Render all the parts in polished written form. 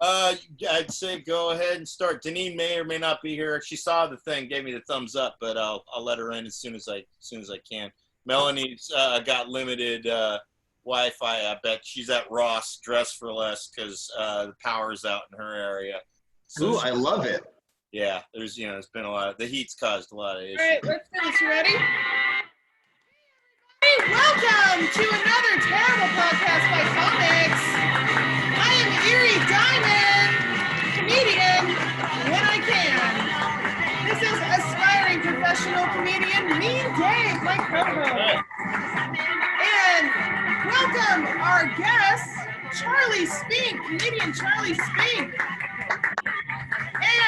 I'd say go ahead and start. Deneen may or may not be here. She saw the thing, gave me the thumbs up, but I'll let her in as soon as I can. Melanie's got limited Wi-Fi. I bet she's at Ross Dress for Less because the power's out in her area. So Ooh, I love it. Yeah, there's been a lot of the heat's caused a lot of issues. All right, let's finish. You ready? Hey, welcome to another terrible podcast by comics. I am Eerie Diamond, comedian when I can. This is aspiring professional comedian Mean Dave, my co-host. And welcome our guest, Charlie Spink, comedian Charlie Spink.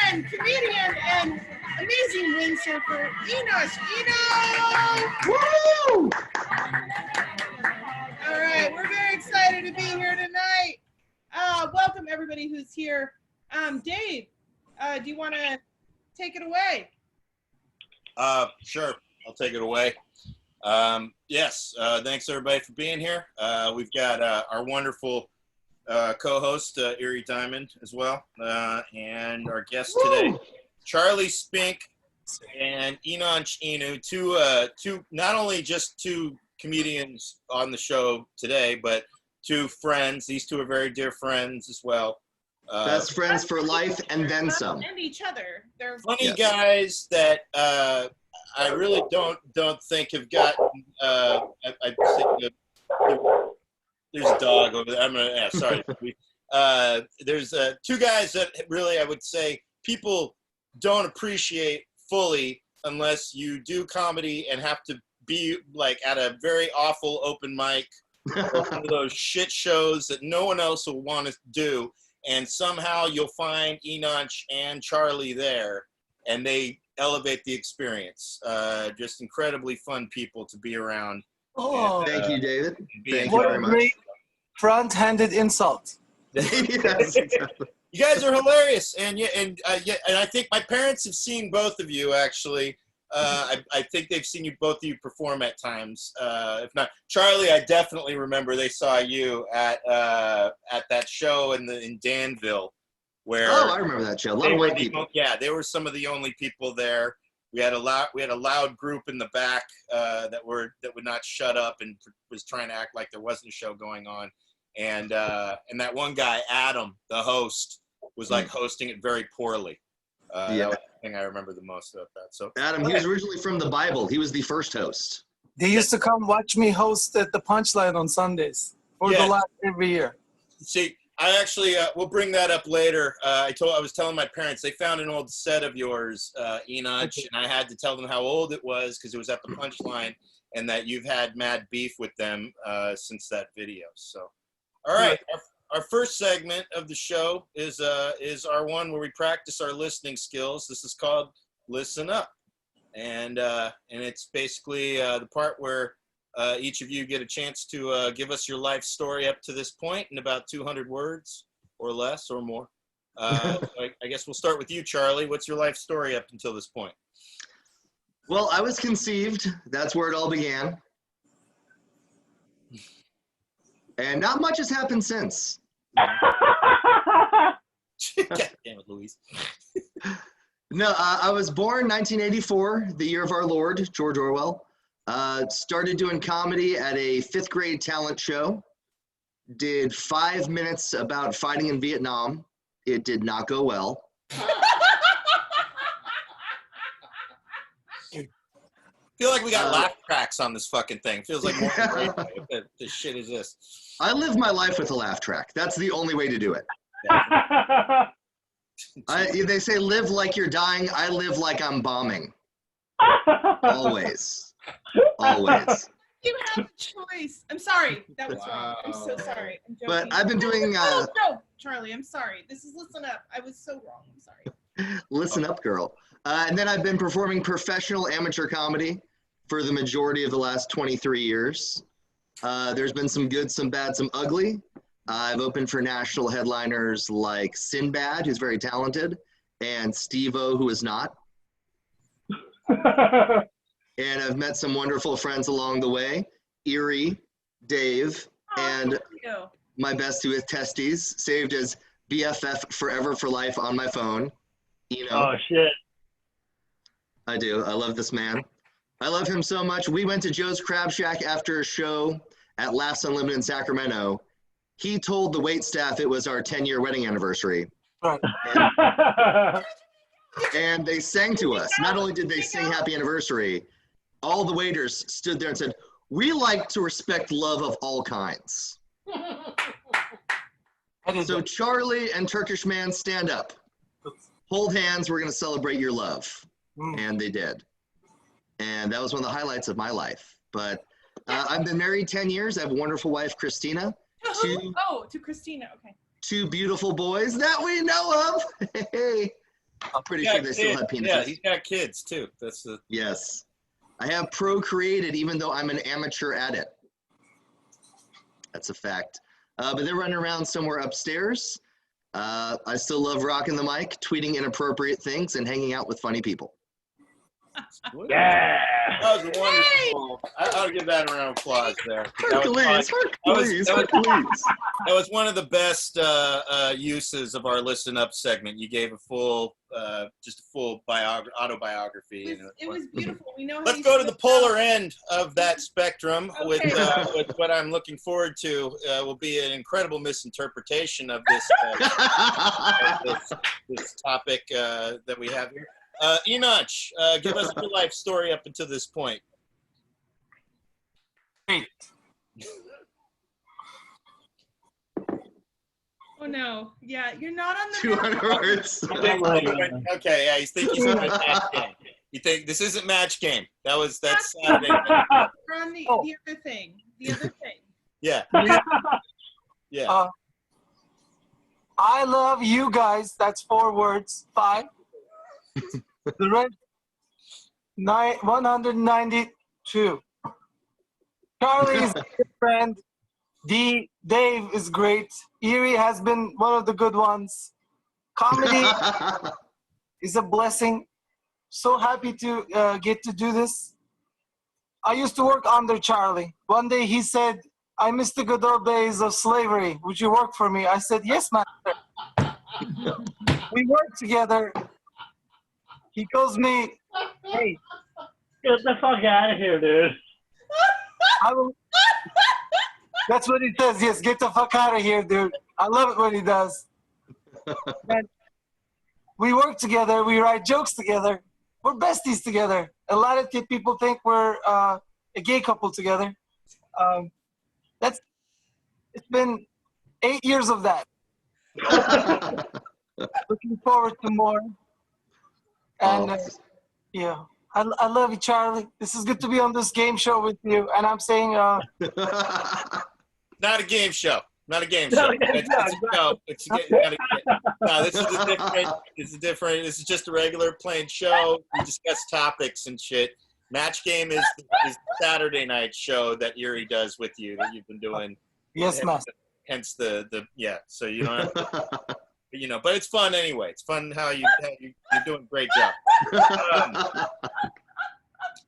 And comedian and amazing windsurfer, Inanc Ino! Woo! All right, we're very excited to be here tonight. Welcome everybody who's here. Dave, do you want to take it away? Sure, I'll take it away. Yes, thanks everybody for being here. We've got our wonderful co-host Eerie Diamond as well, and our guest today, Charlie Spink and Inanc Ino, two not only just two comedians on the show today, but two friends. These two are very dear friends as well. Best friends for life and then some. And each other. They're funny guys that I really don't think have gotten. I think there's a dog over there. I'm gonna. Sorry. There's two guys that really I would say people don't appreciate fully unless you do comedy and have to be like at a very awful open mic, one of those shit shows that no one else will want to do, and somehow you'll find Inanc and Charlie there, and they elevate the experience. Just incredibly fun people to be around. Oh, and, thank you, David. Thank you what very a much. great front-handed insult. Yes, exactly. You guys are hilarious, and I think my parents have seen both of you actually. I think they've seen both of you perform at times. If not, Charlie, I definitely remember they saw you at that show in Danville, where I remember that show. A lot of white people. Yeah, they were some of the only people there. We had a loud group in the back that would not shut up and was trying to act like there wasn't a show going on. And that one guy, Adam, the host, was like hosting it very poorly. That was the thing I remember the most about that. So Adam, he was originally from the Bible. He was the first host. They used to come watch me host at the Punchline on Sundays for the last every year. See, I actually we'll bring that up later. I was telling my parents they found an old set of yours, Inanc, and I had to tell them how old it was because it was at the Punchline, and that you've had mad beef with them since that video. So, all right. Our first segment of the show is our one where we practice our listening skills. This is called Listen Up, and it's basically the part where each of you get a chance to give us your life story up to this point in about 200 words or less or more. I guess we'll start with you, Charlie. What's your life story up until this point? Well, I was conceived. That's where it all began. And not much has happened since. God damn it, Louise. No, I was born 1984, the year of our Lord, George Orwell. Started doing comedy at a 5th grade talent show. Did 5 minutes about fighting in Vietnam. It did not go well. I feel like we got laugh tracks on this fucking thing. Feels like more what the shit is this? I live my life with a laugh track. That's the only way to do it. They say live like you're dying. I live like I'm bombing. Always. Always. You have a choice. I'm sorry. That was wrong. I'm so sorry. I'm joking. But I've been doing... No, Charlie, I'm sorry. This is Listen Up. I was so wrong. I'm sorry. Listen up, girl. And then I've been performing professional amateur comedy for the majority of the last 23 years. There's been some good, some bad, some ugly. I've opened for national headliners like Sinbad, who's very talented, and Steve-O, who is not. And I've met some wonderful friends along the way, Eerie, Dave, and my bestie with testes, saved as BFF forever for life on my phone. Ino. Oh shit. I do. I love this man. I love him so much. We went to Joe's Crab Shack after a show at Laughs Unlimited in Sacramento. He told the wait staff it was our 10-year wedding anniversary. Right. And they sang to us. Not only did they sing happy anniversary, all the waiters stood there and said, "We like to respect love of all kinds." So Charlie and Turkish Man, stand up. Hold hands. We're going to celebrate your love. And they did. And that was one of the highlights of my life. But I've been married 10 years. I have a wonderful wife, Christina. To Christina. Okay. 2 beautiful boys that we know of. Hey. I'm pretty sure they still have penises. Yeah, he's got kids too. That's the. Yes. I have procreated even though I'm an amateur at it. That's a fact. But they're running around somewhere upstairs. I still love rocking the mic, tweeting inappropriate things, and hanging out with funny people. Yeah. That was wonderful. I'll give that a round of applause there. Hercules. That was one of the best uses of our Listen Up segment. You gave a full, just a full autobiography. It was beautiful. We know. Let's go to the polar end of that spectrum with what I'm looking forward to will be an incredible misinterpretation of this this topic that we have here. Inanc, give us your life story up until this point. Great. Oh no! Yeah, you're not on the. 200 words. Okay, yeah, he's thinking he's on match game. You think this isn't match game? That's Saturday. We're on the other thing. The other thing. Yeah. Yeah. I love you guys. That's 4 words. 5. The rest, 192. Charlie is a good friend. Dave is great. Eerie has been one of the good ones. Comedy is a blessing. So happy to get to do this. I used to work under Charlie. One day he said, "I miss the good old days of slavery. Would you work for me?" I said, "Yes, master." We worked together. He calls me, "Hey, get the fuck out of here, dude." I will. That's what he says. Yes, get the fuck out of here, dude. I love it when he does. And we work together. We write jokes together. We're besties together. A lot of people think we're a gay couple together. It's been 8 years of that. Looking forward to more. And yeah, I love you, Charlie. This is good to be on this game show with you. And I'm saying, not a game show. Not a game show. No, this is different. This is just a regular plain show. We discuss topics and shit. Match game is the Saturday night show that Eerie does with you that you've been doing. Yes, master. Hence the yeah. So you don't have to, but it's fun anyway. It's fun how you're doing a great job.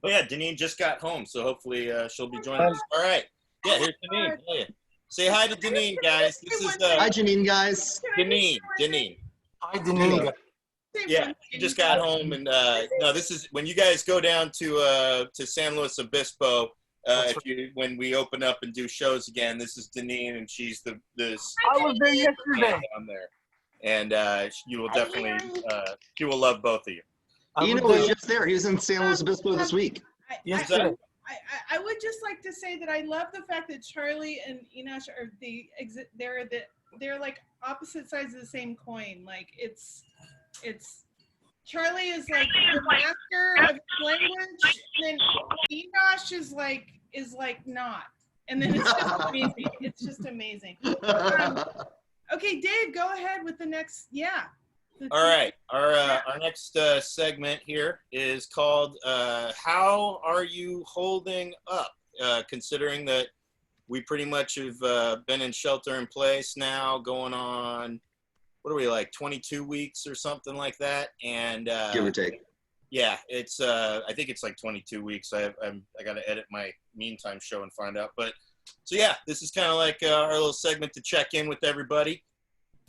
But yeah, Deneen just got home, so hopefully she'll be joining us. All right. Yeah, here's Deneen. Yeah. Say hi to Deneen, guys. This is hi, Janine, guys. Deneen. Hi, Deneen. Yeah, he just got home, and no, this is when you guys go down to San Luis Obispo. When we open up and do shows again, this is Deneen, and she's the I was there yesterday down there, and you will definitely she will love both of you. Ino was just there. He was in San Luis Obispo this week. Yesterday. I would just like to say that I love the fact that Charlie and Inanc are they're like opposite sides of the same coin. Like it's Charlie is like the master of his language, and then Inanc is like not. And then it's just amazing. It's just amazing. Okay, Dave, go ahead with the next. Yeah. All right. Our next segment here is called "How Are You Holding Up?" Considering that we pretty much have been in shelter in place now, going on, what are we, like 22 weeks or something like that, and give or take. Yeah, it's I think it's like 22 weeks. I got to edit my meantime show and find out. But so yeah, this is kind of like our little segment to check in with everybody.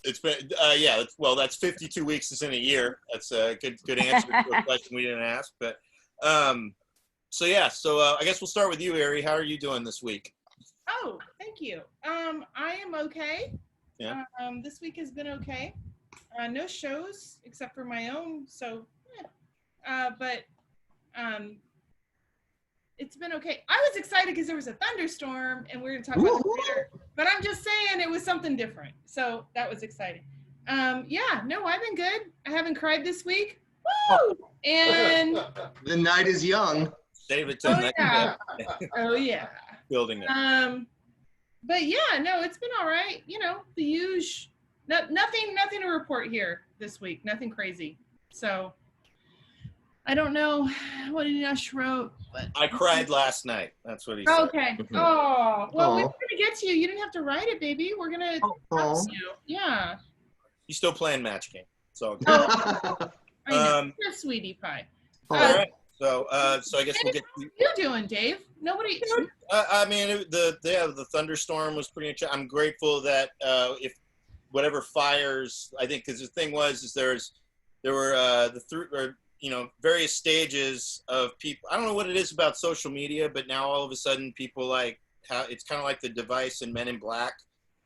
It's been well, that's 52 weeks is in a year. That's a good answer to a question we didn't ask. But so I guess we'll start with you, Eerie. How are you doing this week? Oh, thank you. I am okay. Yeah. This week has been okay. No shows except for my own, so but it's been okay. I was excited because there was a thunderstorm, and we're gonna talk about it later. But I'm just saying it was something different, so that was exciting. No, I've been good. I haven't cried this week. Woo! And The night is young. David, oh yeah. Building it. But yeah, no, it's been all right. You know, the usual. Nothing to report here this week. Nothing crazy. So I don't know what Inosh wrote, but I cried last night. That's what he said. okay. Oh, well, we're gonna get to you. You didn't have to write it, baby. We're gonna talk to you. Yeah. You still playing Match Game? So. I know. You're a sweetie pie. All right. So I guess we'll get. What are you doing, Dave? Nobody. I mean, the thunderstorm was pretty. I'm grateful that if whatever fires, I think, because the thing was there were various stages of people. I don't know what it is about social media, but now all of a sudden people it's kind of like the device in Men in Black,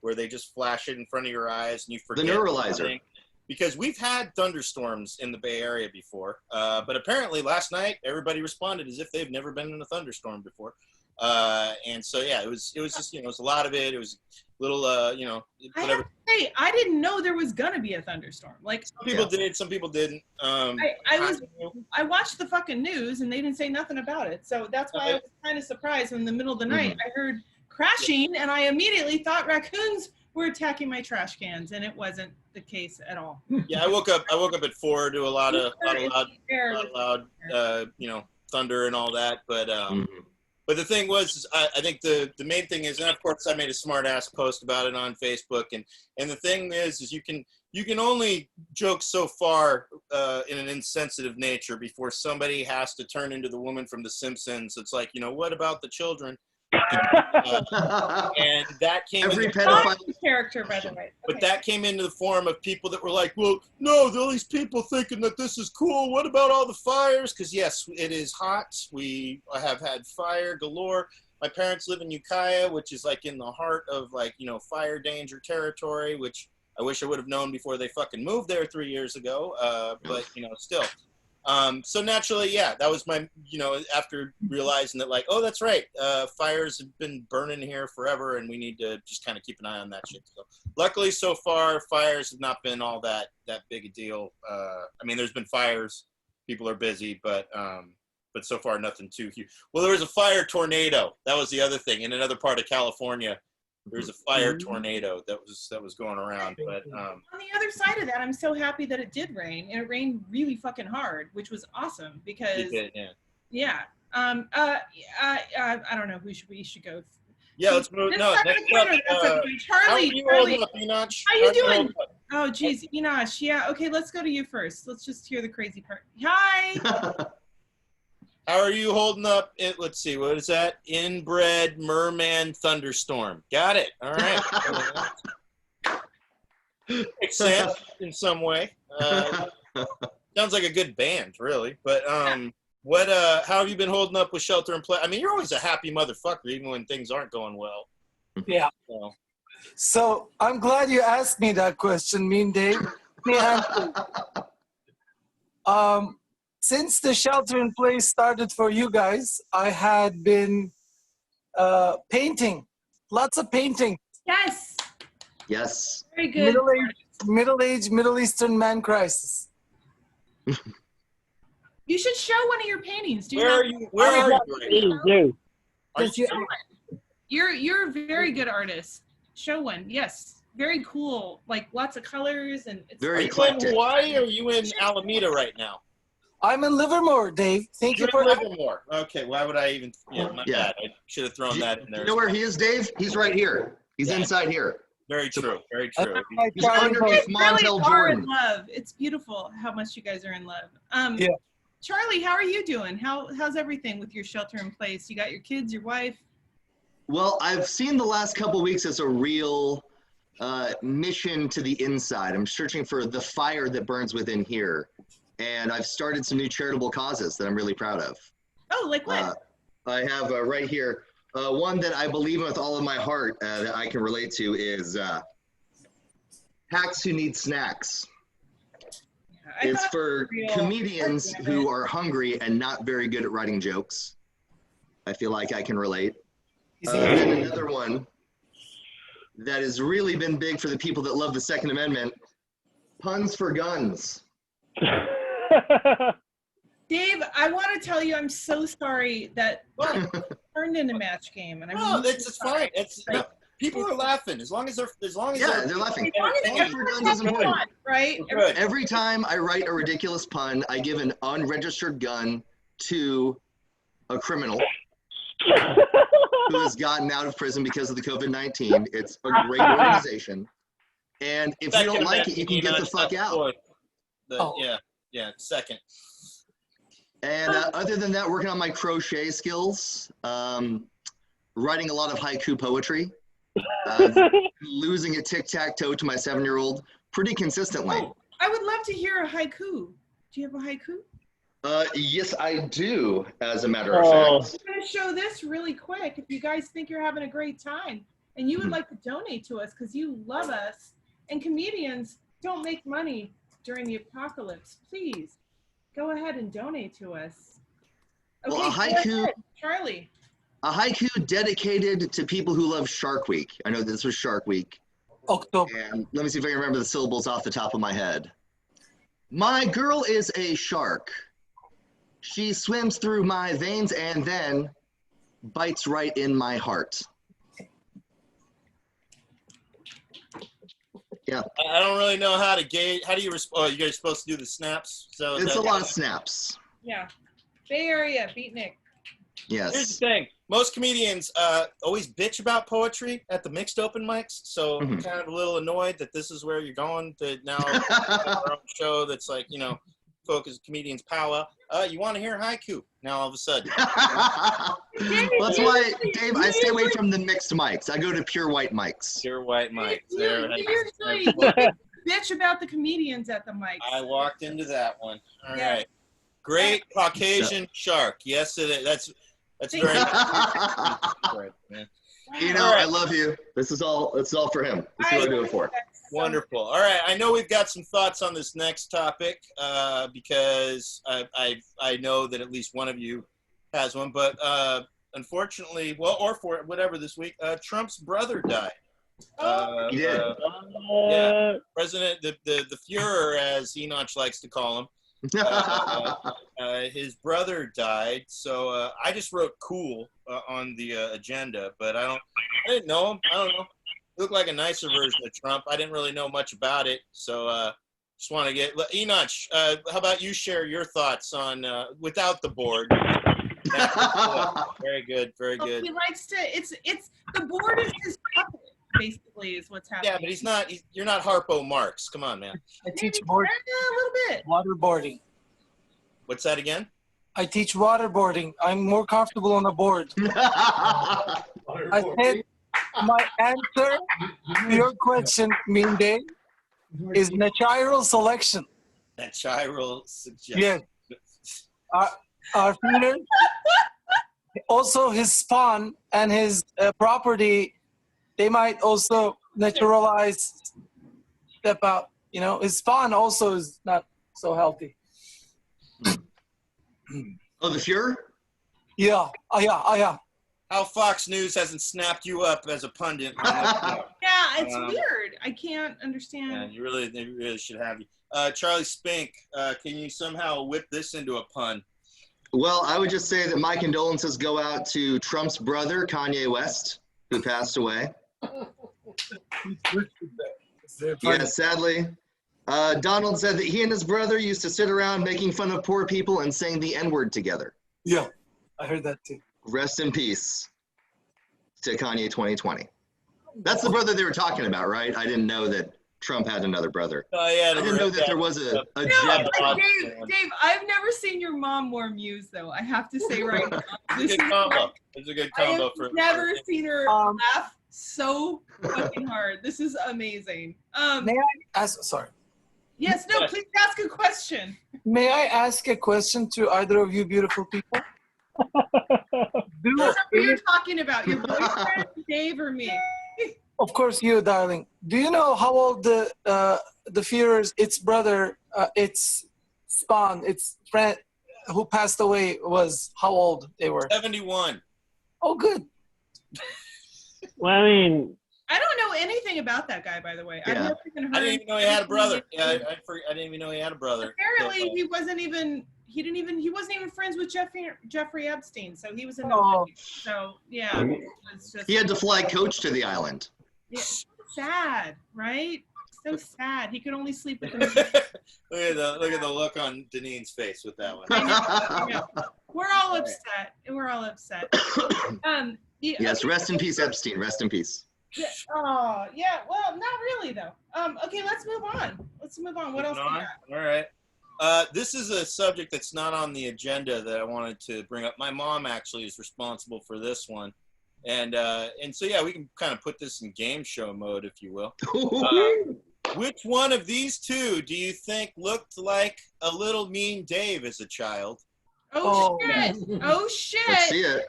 where they just flash it in front of your eyes and you forget. The neuralizer. Because we've had thunderstorms in the Bay Area before, but apparently last night everybody responded as if they've never been in a thunderstorm before, and so it was just it was a lot of it. It was a little whatever. I have to say, I didn't know there was gonna be a thunderstorm. Like some people did, some people didn't. I watched the fucking news and they didn't say nothing about it, so that's why I was kind of surprised when in the middle of the night I heard crashing and I immediately thought raccoons were attacking my trash cans, and it wasn't the case at all. Yeah, I woke up at 4 to a lot of loud thunder and all that, but the thing was, I think the main thing is, and of course I made a smart ass post about it on Facebook, and the thing is you can only joke so far in an insensitive nature before somebody has to turn into the woman from The Simpsons. It's like, what about the children? And that came every pedophile character, by the way. But that came into the form of people that were like, well, no, all these people thinking that this is cool. What about all the fires? Because yes, it is hot. We have had fire galore. My parents live in Ukiah, which is like in the heart of fire danger territory, which I wish I would have known before they fucking moved there 3 years ago. But still. So naturally, that was my, after realizing that oh, that's right. Fires have been burning here forever and we need to just kind of keep an eye on that shit. So luckily so far, fires have not been all that big a deal. I mean, there's been fires, people are busy, but so far nothing too huge. Well, there was a fire tornado. That was the other thing in another part of California. There was a fire tornado that was going around, but on the other side of that, I'm so happy that it did rain, and it rained really fucking hard, which was awesome because it did, I don't know who we should go. Yeah, let's move. No, next up, Charlie. How you doing? Oh, geez, Inosh. Yeah, okay, let's go to you first. Let's just hear the crazy part. Hi. How are you holding up? Let's see, what is that? Inbred Merman Thunderstorm. Got it. All right. Makes sense in some way. Sounds like a good band, really. But how have you been holding up with shelter in place? I mean, you're always a happy motherfucker, even when things aren't going well. Yeah. So I'm glad you asked me that question, Mean Dave. Since the shelter in place started for you guys, I had been painting, lots of painting. Yes. Yes. Very good. Middle-aged Middle Eastern man crisis. You should show one of your paintings. Where are you right now? You're a very good artist. Show one. Yes. Very cool. Like lots of colors and it's very eclectic. Are you in Hawaii or are you in Alameda right now? I'm in Livermore, Dave. Thank you for Livermore. Okay, why would I even? My bad. I should have thrown that in there. You know where he is, Dave? He's right here. He's inside here. Very true. Very true. He's underneath Montel Jordan. In love. It's beautiful how much you guys are in love. Charlie, how are you doing? How's everything with your shelter in place? You got your kids, your wife? Well, I've seen the last couple of weeks as a real mission to the inside. I'm searching for the fire that burns within here. And I've started some new charitable causes that I'm really proud of. Oh, like what? I have right here, one that I believe in with all of my heart that I can relate to is Hacks Who Need Snacks. It's for comedians who are hungry and not very good at writing jokes. I feel like I can relate. Then another one that has really been big for the people that love the Second Amendment, Puns for Guns. Dave, I want to tell you, I'm so sorry that it turned into match game, and it's fine. People are laughing as long as they're laughing. Puns for Guns is important, right? Every time I write a ridiculous pun, I give an unregistered gun to a criminal who has gotten out of prison because of the COVID-19. It's a great organization, and if you don't like it, you can get the fuck out. Second. And other than that, working on my crochet skills, writing a lot of haiku poetry, losing a tic-tac-toe to my 7-year-old pretty consistently. Oh, I would love to hear a haiku. Do you have a haiku? Yes, I do, as a matter of fact. I'm going to show this really quick. If you guys think you're having a great time and you would like to donate to us because you love us, and comedians don't make money during the apocalypse, please go ahead and donate to us. Okay, well, a haiku, Charlie. A haiku dedicated to people who love Shark Week. I know this was Shark Week. October. And let me see if I can remember the syllables off the top of my head. My girl is a shark. She swims through my veins and then bites right in my heart. Yeah. I don't really know how to gauge. How do you respond? Oh, you guys are supposed to do the snaps? So it's a lot of snaps. Yeah. Bay Area, Beatnik. Yes. Here's the thing. Most comedians always bitch about poetry at the mixed open mics, so I'm kind of a little annoyed that this is where you're going to now our own show that's like, focus comedians power. You want to hear haiku now all of a sudden. That's why, Dave, I stay away from the mixed mics. I go to pure white mics. Pure white mics. You usually bitch about the comedians at the mics. I walked into that one. All right. Great Caucasian shark. Yes, it is. That's very right, man. I love you. This is all for him. This is what I do it for. Wonderful. All right. I know we've got some thoughts on this next topic because I know that at least one of you has one, but unfortunately, or for whatever this week, Trump's brother died. He did. Yeah, President, the Fuhrer, as Inanc likes to call him. His brother died, so I just wrote "cool" on the agenda, but I didn't know him. I don't know. He looked like a nicer version of Trump. I didn't really know much about it, so just want to get Inanc. How about you share your thoughts on without the board? Very good, very good. He likes to. It's the board is his puppet. Basically, is what's happening. Yeah, but he's not. You're not Harpo Marx. Come on, man. I teach board. A little bit. Waterboarding. What's that again? I teach waterboarding. I'm more comfortable on the board. I said my answer to your question, Mean Day, is natural selection. Natural suggestion. Yes. Our feeder, also his spawn and his property, they might also naturalize, step out. His spawn also is not so healthy. Oh, the Fuhrer? Yeah. Yeah. How Fox News hasn't snapped you up as a pundit? Yeah, it's weird. I can't understand. Yeah, they really should have you. Charlie Spink, can you somehow whip this into a pun? Well, I would just say that my condolences go out to Trump's brother, Kanye West, who passed away. Yeah, sadly. Donald said that he and his brother used to sit around making fun of poor people and saying the N-word together. Yeah, I heard that too. Rest in peace to Kanye 2020. That's the brother they were talking about, right? I didn't know that Trump had another brother. Oh, yeah. I didn't know that there was a No, Jeb. Dave, I've never seen your mom more amused, though. I have to say right now. It's a good combo. It's a good combo. I've never seen her laugh so fucking hard. This is amazing. May I ask? Sorry. Yes, no, please ask a question. May I ask a question to either of you beautiful people? Who you're talking about? Your boyfriend, Dave, or me? Of course, you, darling. Do you know how old the Führer's, its brother, its spawn, its friend who passed away was? How old they were? 71. Oh, good. Well, I mean, I don't know anything about that guy, by the way. I've Yeah. never even heard. I didn't even know he had a brother. Yeah, I didn't even know he had a brother. Apparently, So, he wasn't even friends with Jeffrey Epstein, so he was in Oh. nobody. So yeah, it was just He had to fly coach to the island. yeah, sad, right? So sad. He could only sleep with them. look at the look on Deneen's face with that one. I know. We're all upset. We're all upset. Yes, rest in peace, Epstein. Rest in peace. Yeah, oh, yeah. Well, not really though. Okay, let's move on. What else? Moving on? All right. This is a subject that's not on the agenda that I wanted to bring up. My mom actually is responsible for this one, and so yeah, we can kind of put this in game show mode, if you will. Which one of these two do you think looked like a little mean Dave as a child? Oh shit! Oh Let's shit! see it.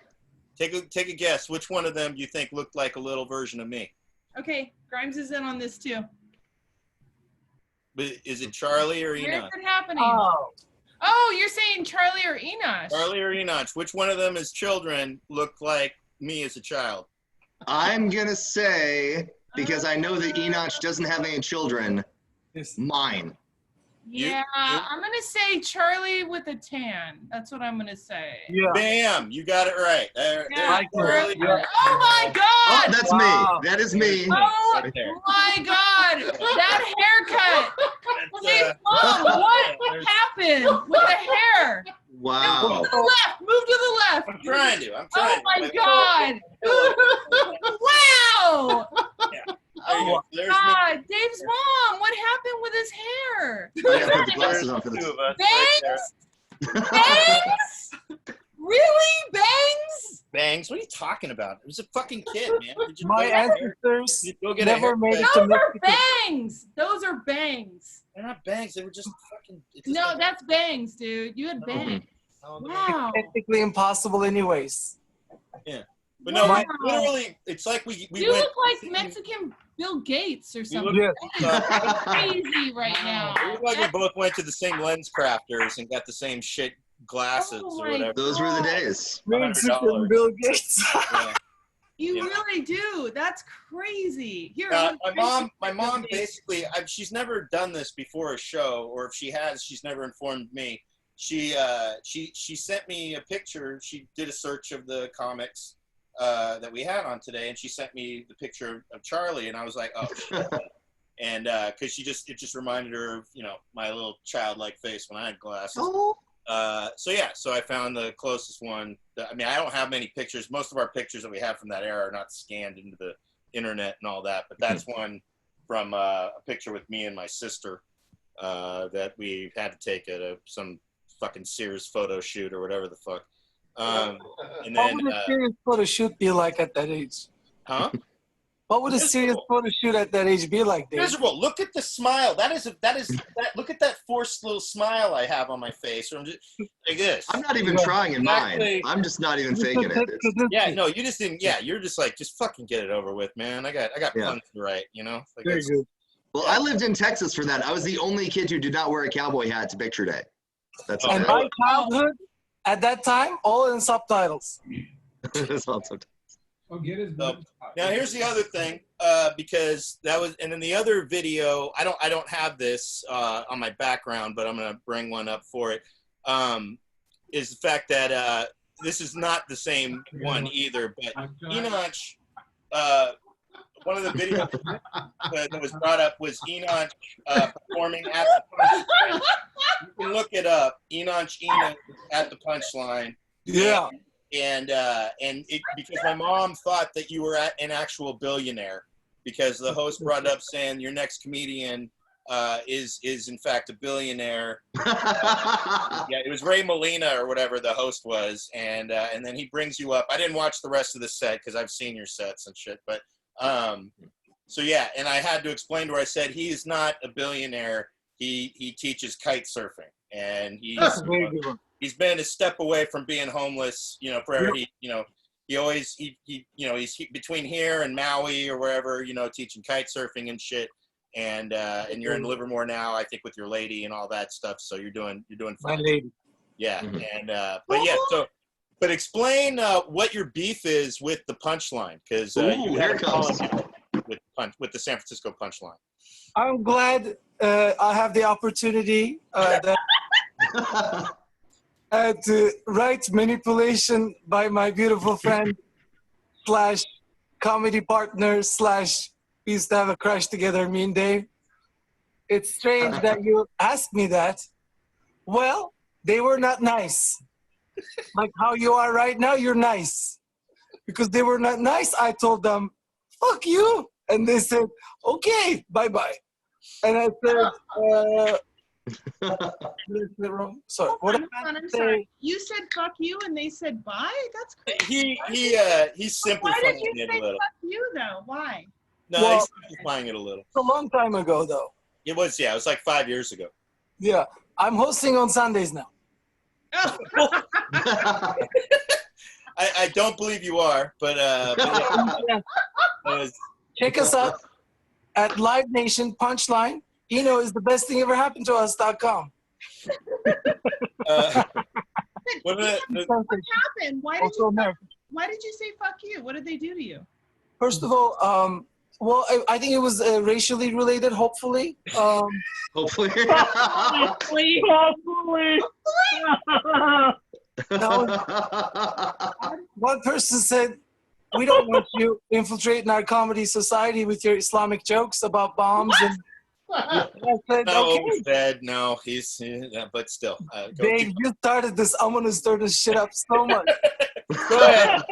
Take a guess. Which one of them do you think looked like a little version of me? Okay, Grimes is in on this too. But is it Charlie or Where's Enoch? it happening? Oh, Oh, you're saying Charlie or Enoch? Charlie or Enoch? Which one of them as children looked like me as a child? I'm going to say, because I know that Enoch doesn't have any children, yes. mine. Yeah, I'm gonna say Charlie with a tan. That's what I'm gonna say. Yeah. Bam! You got it right. There, Yeah, there's Charlie. Charlie. Oh my Oh, God! that's Wow. me. That is me. Oh Right there. my God! That haircut! That's, Hey, Mom, what there's- happened with the hair? Wow. Move to the left. Move to the left. I'm trying to. Oh my God! Wow! There you Oh go. There's God, Dave's mom. What happened with his hair? I gotta put the glasses on for two this. of us right there. Bangs? Bangs? Really? Bangs? Bangs? What are you talking about? It was a fucking kid, man. Did you My go get a hair- ancestors did you go get a never made it haircut? to Those are Mexico. bangs. Those are bangs. They're not bangs. They were just fucking. it just No, like- that's bangs, dude. You had bangs. Oh, Wow. Technically impossible, anyways. But no, Wow. literally, it's like we You went. look like Mexican Bill Gates or We something. look, Yeah. Crazy right now. we look like we both went to the same lens crafters and got the same shit glasses Oh or my whatever. Those were the days. Mexican Bill Gates. Yeah. You Yeah. really do. That's crazy. Here, My mom basically, she's never done this before a show, or if she has, she's never informed me. She sent me a picture. She did a search of the comics that we had on today, and she sent me the picture of Charlie, and I was like, oh shit. And because it just reminded her of my little childlike face when I had glasses. Oh. So I found the closest one. I mean, I don't have many pictures. Most of our pictures that we have from that era are not scanned into the internet and all that. But that's one from a picture with me and my sister that we had to take at some fucking Sears photo shoot or whatever the fuck. And What then, would a serious photo shoot be like at that age? huh? What would a serious photo shoot at that age be like, Dave? Miserable. Look at the smile. That is look at that forced little smile I have on my face. Or I'm just like this. I'm not even trying in mine. Exactly. I'm just not even faking it. Yeah, no, you just didn't. Yeah, you're just like, just fucking get it over with, man. I got Yeah. puns to write, Like Very it's- good. Well, I lived in Texas for that. I was the only kid who did not wear a cowboy hat to picture day. That's And it. my childhood, at that time, all in subtitles. That's awesome. Oh, get his So, now here's the other thing, because that was, and then the other video, I don't have this on my background, but I'm gonna bring one up for it. Is the fact that this is not the same one either, but Enoch, one of the videos that was brought up was Enoch performing at the punchline. You can look it up, Inanc Ino at the punchline. Yeah. And because my mom thought that you were an actual billionaire, because the host brought up saying your next comedian is in fact a billionaire. Yeah, it was Ray Molina or whatever the host was, and then he brings you up. I didn't watch the rest of the set because I've seen your sets and shit, but So yeah, and I had to explain to her. I said he is not a billionaire. He teaches kite surfing, and he's been a step away from being homeless. You know, forever. Yep. He's between here and Maui or wherever. You know, teaching kite surfing and shit. And you're in Livermore now, I think, with your lady and all that stuff. So you're doing fine. My lady. Yeah, and but explain what your beef is with the punchline, because you had a problem with the San Francisco punchline. I'm glad I have the opportunity to write manipulation by my beautiful friend / comedy partner / we used to have a crush together, me and Dave. It's strange that you asked me that. Well, they were not nice. Like how you are right now, you're nice. Because they were not nice, I told them, fuck you. And they said, okay, bye-bye. And I said, sorry. I'm sorry. You said fuck you and they said bye? That's crazy. He's simplifying Why did you it say a little. fuck you though? Why? No, Well, he's simplifying it a little. It's a long time ago, though. It was like 5 years ago. Yeah, I'm hosting on Sundays now. I don't believe you are, but yeah. Check us out at Live Nation Punchline. Ino is the best thing ever happened to us.com. What happened? Why did you say fuck you? What did they do to you? First of all, well, I think it was racially related, hopefully. Hopefully. Hopefully. One person said, we don't want you infiltrating our comedy society with your Islamic jokes about bombs. And I said, okay. No, but still. Dave, you started this. I'm going to stir this shit up so much. Go ahead.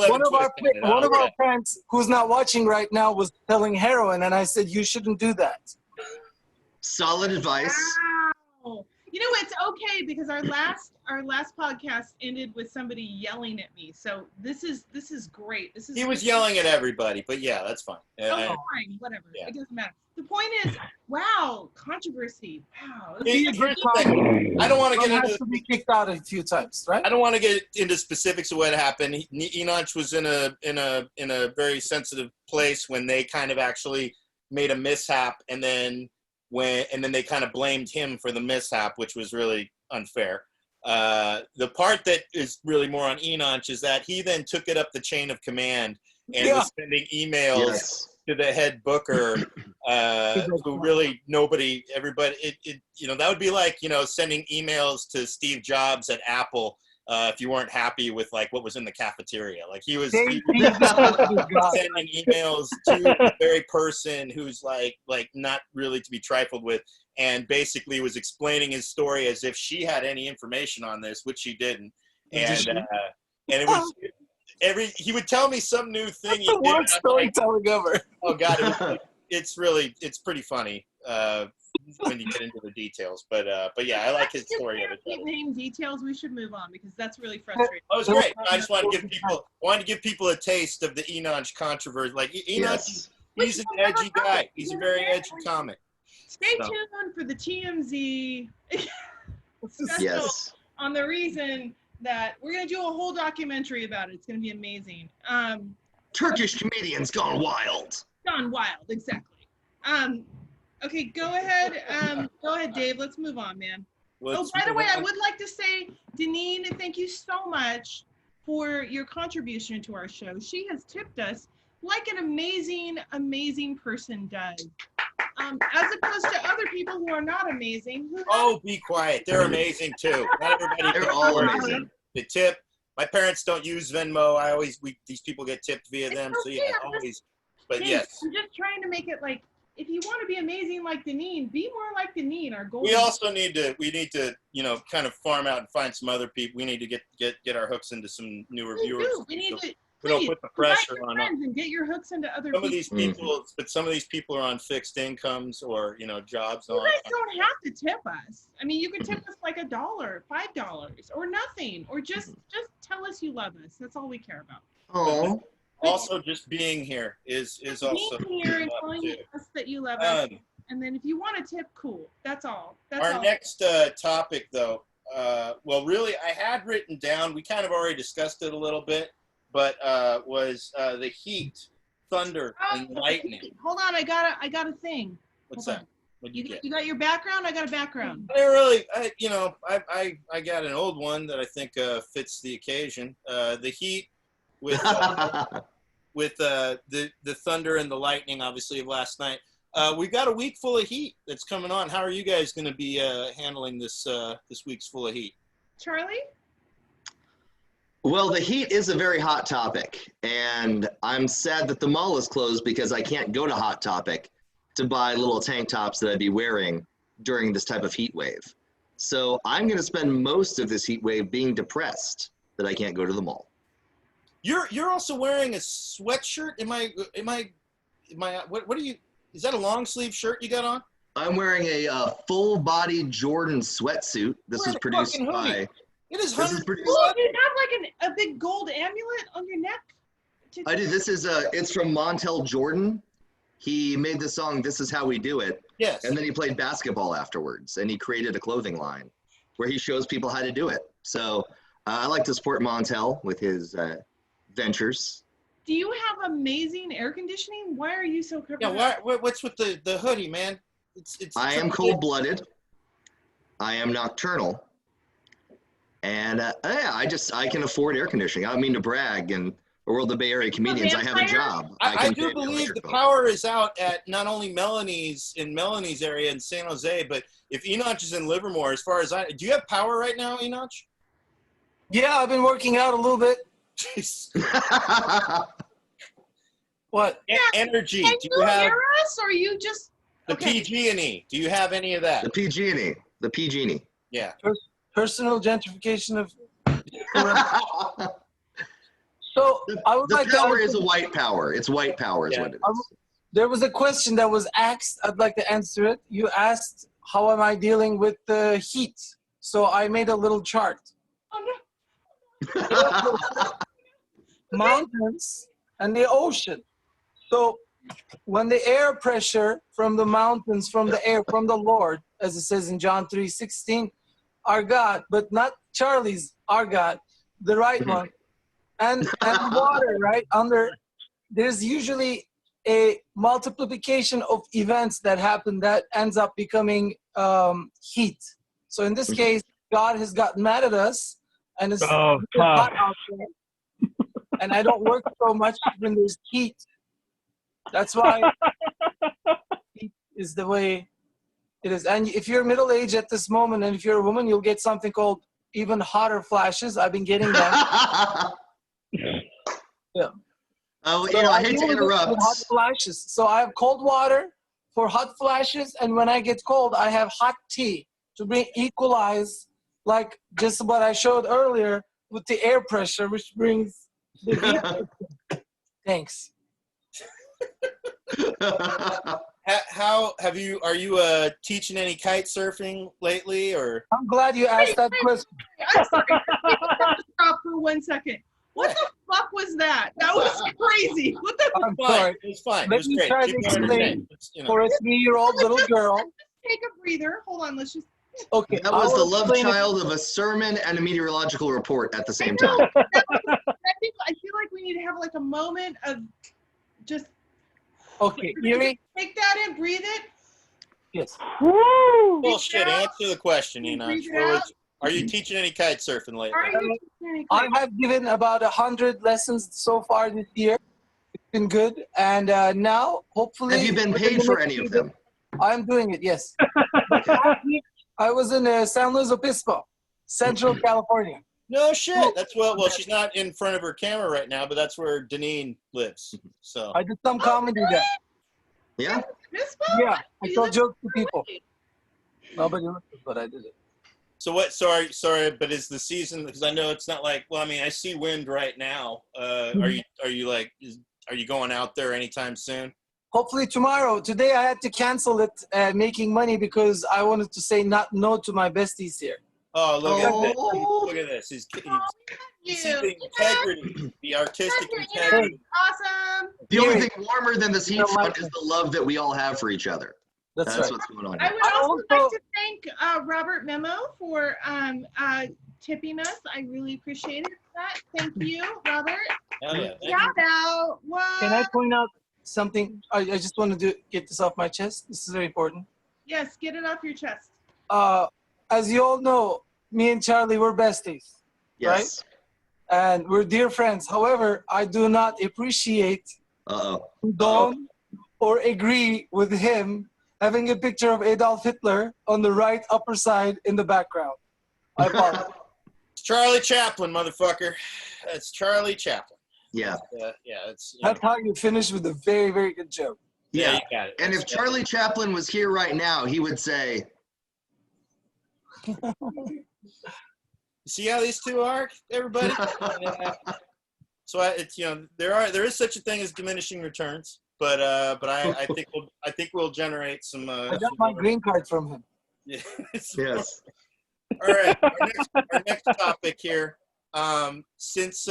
One of our friends who's not watching right now was selling heroin, and I said, you shouldn't do that. Solid advice. Wow. You know, it's okay because our last podcast ended with somebody yelling at me. So this is great. He was yelling at everybody, but yeah, that's fine. Fine, whatever. Yeah. It doesn't matter. The point is, wow, controversy. Wow. I don't want to get into be kicked out a few times, right? I don't want to get into specifics of what happened. Inanc was in a very sensitive place when they kind of actually made a mishap, and then they kind of blamed him for the mishap, which was really unfair. The part that is really more on Inanc is that he then took it up the chain of command and was sending emails to the head booker, who really everybody, that would be like, sending emails to Steve Jobs at Apple if you weren't happy with like what was in the cafeteria. Like he was sending emails to the very person who's like not really to be trifled with, and basically was explaining his story as if she had any information on this, which she didn't. And it was he would tell me some new thing. That's the worst storytelling ever. Oh God, it's pretty funny when you get into the details. But yeah, I like his story of it. Keep naming details. We should move on because that's really frustrating. That was great. I just wanted to give people a taste of the Inanc controversy. Like Inanc, he's an edgy guy. He's a very edgy comic. Stay tuned for the TMZ special on the reason that we're going to do a whole documentary about it. It's going to be amazing. Turkish comedians gone wild. Gone wild, exactly. Okay, go ahead. Go ahead, Dave. Let's move on, man. By the way, I would like to say, Deneen, thank you so much for your contribution to our show. She has tipped us like an amazing, amazing person does. As opposed to other people who are not amazing. Be quiet. They're amazing too. Not everybody. They're all amazing. The tip. My parents don't use Venmo. These people get tipped via them. So yeah, always. But yes. I'm just trying to make it like, if you want to be amazing like Deneen, be more like Deneen. Our goal. We also need to, kind of farm out and find some other people. We need to get our hooks into some newer viewers. We need to. We don't put the pressure on them and get your hooks into other some of these people are on fixed incomes or jobs. You guys don't have to tip us. I mean, you can tip us like $1, $5, or nothing, or just tell us you love us. That's all we care about. Oh, also just being here is also Being here and love, telling too. us that you love us. Um, And then if you want a tip, cool. That's all. That's Our all. next topic, though, well, really, I had written down, we kind of already discussed it a little bit, but was the heat, thunder, and lightning. Hold on, I got a thing. What's Hold that? on. What'd you get? You got your background? I got a background. I really, I got an old one that I think fits the occasion. The heat with the thunder and the lightning, obviously, of last night. We've got a week full of heat that's coming on. How are you guys going to be handling this week's full of heat? Charlie? Well, the heat is a very hot topic, and I'm sad that the mall is closed because I can't go to Hot Topic to buy little tank tops that I'd be wearing during this type of heat wave. So I'm going to spend most of this heat wave being depressed that I can't go to the mall. You're also wearing a sweatshirt. Am I? What are you? Is that a long sleeve shirt you got on? I'm wearing a full-body Jordan sweatsuit. This We're is in a produced fucking hoodie. by. It is This is 100. produced. Oh, you have like a big gold amulet on your neck? I do. This is it's from Montel Jordan. He made the song "This Is How We Do It," Yes. and then he played basketball afterwards, and he created a clothing line where he shows people how to do it. So I like to support Montel with his ventures. Do you have amazing air conditioning? Why are you so covered Yeah. up? What's with the hoodie, man? It's. I am cold-blooded. I am nocturnal, and yeah, I can afford air conditioning. I don't mean to brag, and the world of Bay Area comedians, I have a job. I can do pay believe the electric bill. power is out at not only Melanie's area in San Jose, but if Inanc is in Livermore, as far as do you have power right now, Inanc? Yeah, I've been working out a little bit. Jeez. What? Energy. Can Do you you have hear us, or you just the PG&E? Do you have any of that? The PG&E. The PG&E. Yeah. Personal gentrification of. So I would The like to power answer- is a white power. It's white power is Yeah. what it I is. There was a question that was asked. I'd like to answer it. You asked, how am I dealing with the heat? So I made a little chart. oh, no. Mountains and the ocean. So when the air pressure from the mountains, from the air, from the Lord, as it says in John 3:16, our God, but not Charlie's, our God, the right one, and water, right? There's usually a multiplication of events that happen that ends up becoming heat. So in this case, God has gotten mad at us, and it's hot out there. And I don't work so much when there's heat. That's why heat is the way it is. And if you're middle-aged at this moment, and if you're a woman, you'll get something called even hotter flashes. I've been getting them. Yeah. I hate to deal with it with interrupt. hot flashes. So I have cold water for hot flashes, and when I get cold, I have hot tea to equalize, like just what I showed earlier with the air pressure, which brings the heat. Thanks. How have you? Are you teaching any kite surfing lately, or? I'm glad you asked that question. I'm sorry. Stop for 1 second. What the fuck was that? That was crazy. What the I'm Fine. sorry. It was fine. It Let was me great. try to Keep me explain. entertained. You know. For a 3-year-old little girl. Take a breather. Hold on. Let's just. Okay. That was I the will love explain it. child of a sermon and a meteorological report at the same time. I feel like we need to have like a moment of just Okay, Eerie? take that in, breathe it. Yes. Bullshit. Answer the question, Breathe Inanc. it out. Are you teaching any kite surfing lately? Are you teaching I have given about 100 lessons so far this year. It's been good. And now, hopefully... Have you been paid for any of them? I'm doing it, yes. But last week, I was in San Luis Obispo, Central California. No shit. That's well, she's not in front of her camera right now, but that's where Deneen lives. So I did some comedy there. Yeah? Yeah, I told jokes to people. Nobody listened, but I did it. So what? Sorry, but is the season? Because I know it's not like. Well, I mean, I see wind right now. Are you going out there anytime soon? Hopefully tomorrow. Today I had to cancel it, making money because I wanted to say no to my besties here. Oh, look at this. Oh. Look at this. He's You. see the integrity, the artistic You're integrity. awesome. The only Eerie. thing warmer than this heat front is the love that we all have for each other. That's That's right. what's going on I here. would also also- like to thank Robert Memo for tipping us. I really appreciated that. Thank you, Robert. Hell yeah. Thank you. Shout out. What? Can I point out something? I just want to get this off my chest. This is very important. Yes, get it off your chest. As you all know, me and Charlie, we're besties, Yes. and we're dear friends. However, I do not appreciate, Uh-oh. condone, or agree with him having a picture of Adolf Hitler on the right upper side in the background. I apologize. It's Charlie Chaplin, motherfucker. That's Charlie Chaplin. Yeah. Yeah, it's. That's how you finish with a very, very good joke. Yeah, Yeah. you got it. And if Charlie Chaplin was here right now, he would say, See how these two are, everybody? So it's there is such a thing as diminishing returns, but I think we'll generate some. I got my green card from him. Yeah. yes. All right, our next topic here. Since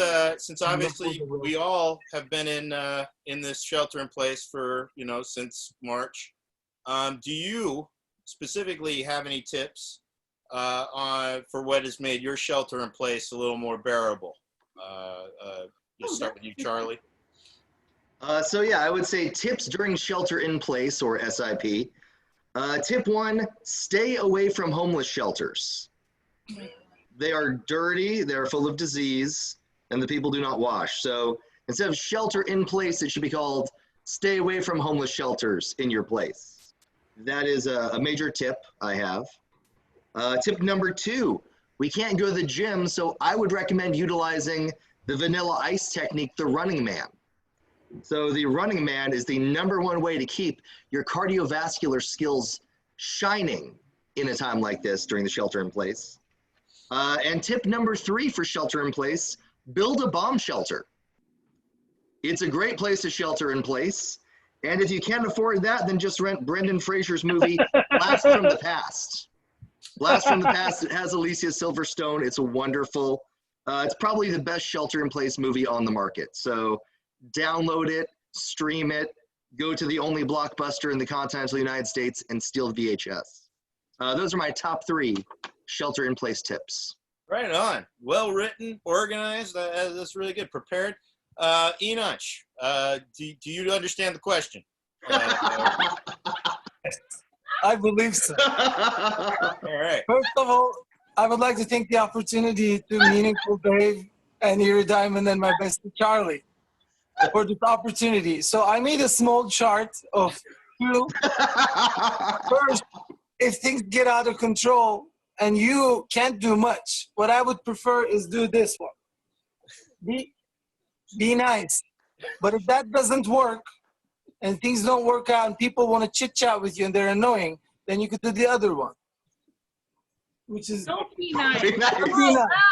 obviously we all have been in this shelter in place for since March, do you specifically have any tips for what has made your shelter in place a little more bearable? Let's start with you, Charlie. So yeah, I would say tips during shelter in place or SIP. Tip 1, stay away from homeless shelters. They are dirty, they're full of disease, and the people do not wash. So instead of shelter in place, it should be called stay away from homeless shelters in your place. That is a major tip I have. Tip number 2, we can't go to the gym, so I would recommend utilizing the vanilla ice technique, the running man. So the running man is the #1 way to keep your cardiovascular skills shining in a time like this during the shelter in place. And tip number 3 for shelter in place, build a bomb shelter. It's a great place to shelter in place. And if you can't afford that, then just rent Brendan Fraser's movie, Blast from the Past. Blast from the Past, it has Alicia Silverstone. It's a wonderful, it's probably the best shelter in place movie on the market. So download it, stream it, go to the only Blockbuster in the continental United States and steal VHS. Those are my top 3 shelter in place tips. Right on. Well written, organized. That's really good. Prepared. Inanc, do you understand the question? I believe so. All right. First of all, I would like to take the opportunity to meaningful Dave and Eerie Diamond and my bestie Charlie for this opportunity. So I made a small chart of 2. First, if things get out of control and you can't do much, what I would prefer is do this one. Be nice. But if that doesn't work and things don't work out and people want to chit chat with you and they're annoying, then you could do the other one. Which is Don't be nice. Be nice.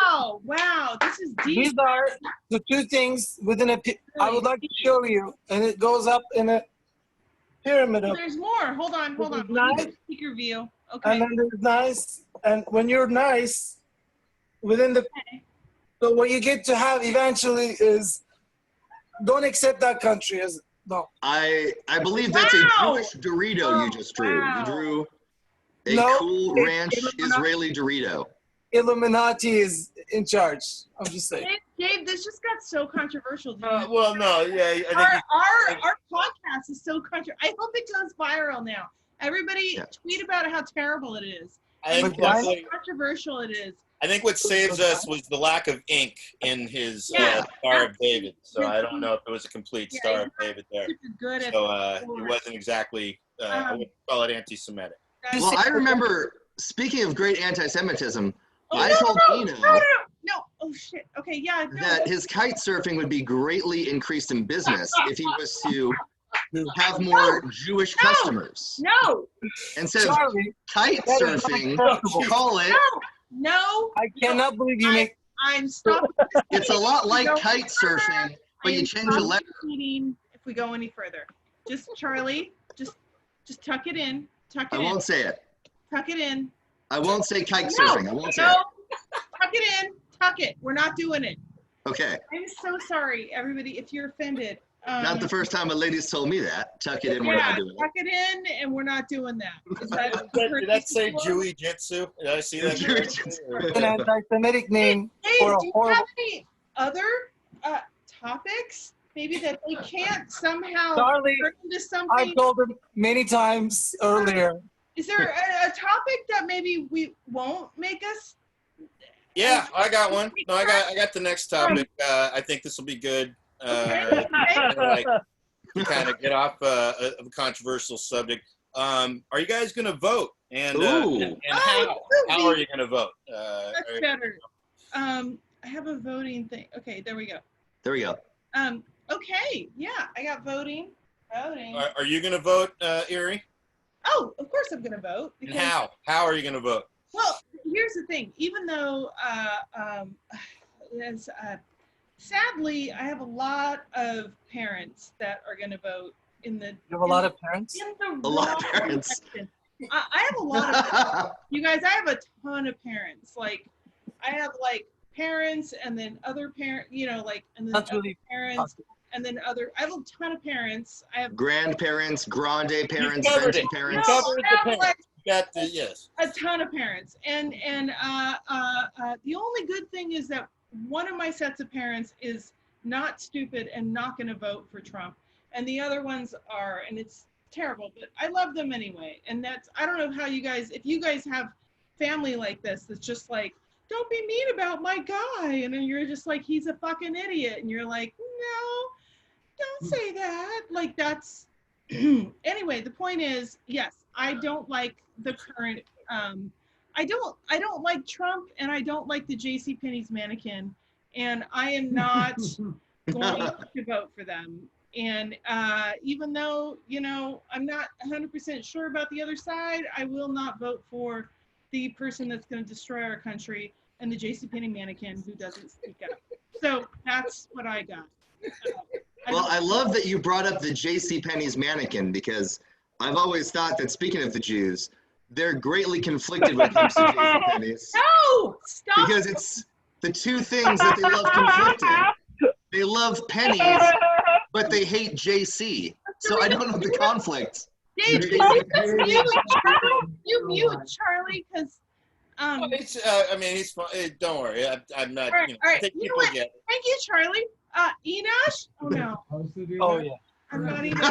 Oh, wow, this is deep. these are the 2 things within I would like to show you, and it goes up in a pyramid of, There's more. Hold on. This is Let me nice. get speaker view. Okay. and then there's nice, and when you're nice within the, so what you get to have eventually is, don't accept that country as, no. I believe that's a Wow. Jewish Dorito you just drew. Wow. You drew a No, cool it's ranch Israeli Dorito. Illuminati is in charge. I'm just saying. Dave, this just got so controversial. Dude. Well, no, yeah. I think Our podcast is so controversial. I hope it goes viral now. Everybody Yeah. tweet about how terrible it is. I think But why- How definitely. controversial it is. I think what saves us was the lack of ink in his Yeah. Star of David. So I don't know if it was a complete Yeah, Star he's of David there. Super good at So it wasn't exactly. I would call it anti-Semitic. Well, I remember, speaking of great anti-Semitism, Oh, I no, told no, Ino no. Oh shit. Okay, yeah. No. that his kite surfing would be greatly increased in business if he was to have more Jewish customers. No. Instead of Charlie, kite that is surfing, unacceptable. call it, No. I cannot believe you make, I'm stopping. it's a lot like No. kite surfing, but you change the letter. Repeating if we go any further. Just Charlie, just tuck it in. Tuck I it in. won't say it. Tuck it in. I won't say kite No, surfing. I won't say no. it. Tuck it in. Tuck it. We're not doing it. Okay. I'm so sorry, everybody, if you're offended. Not the first time a lady's told me that. Tuck it in, we're Yeah, not doing tuck it in, and we're not doing that. Is that Did that say Jewy Jitsu? Did I see that? it. An anti-Semitic name Dave, for a do you horrible. have any other topics? Maybe that they can't somehow Charlie, turn into something? I've told him many times earlier. Is there a topic that maybe we won't make us? Yeah, I got one. No, I got the next topic. I think this will be good. Okay. Like, to kind of get off of a controversial subject. Are you guys going to vote? And Ooh. how are you going to vote? That's better. I have a voting thing. Okay, there we go. There we go. Okay, yeah, I got voting. Voting. Are you going to vote, Eerie? Oh, of course I'm gonna vote. And how? How are you going to vote? Well, here's the thing. Even though, sadly, I have a lot of parents that are gonna vote in the. You have a lot of parents? In the A lot of wrong parents. direction. I have a lot of. You guys, I have a ton of parents. Like, I have like parents, and then other parent. You know, like, and then That's other really parents. And then I have a ton of parents. I have Grandparents, grande parents, covered venti it. parents. No. Covered the I have, parents. like, Got the yes. a ton of parents, and the only good thing is that one of my sets of parents is not stupid and not going to vote for Trump, and the other ones are, and it's terrible, but I love them anyway. And that's, I don't know how you guys, if you guys have family like this that's just like, don't be mean about my guy, and then you're just like, he's a fucking idiot, and you're like, no, don't say that. Like, that's anyway, the point is, yes, I don't like the current I don't like Trump, and I don't like the JCPenney's mannequin, and I am not going to vote for them. And even though, you know, I'm not 100% sure about the other side, I will not vote for the person that's going to destroy our country and the JCPenney mannequin who doesn't speak up. So that's what I got. Well, I love that you brought up the JCPenney's mannequin, because I've always thought that, speaking of the Jews, they're greatly conflicted when it comes to JCPenney's. No! Stop! Because it's the two things that they love conflicting. They love pennies, but they hate JC. So I don't know the conflict. Dave, you mute Charlie, because It's, I mean, he's fine. Don't worry. I'm not. All right, You know, all right. I think You know people what? get. Thank you, Charlie. Enosh? Oh no, Oh, yeah. I'm not even.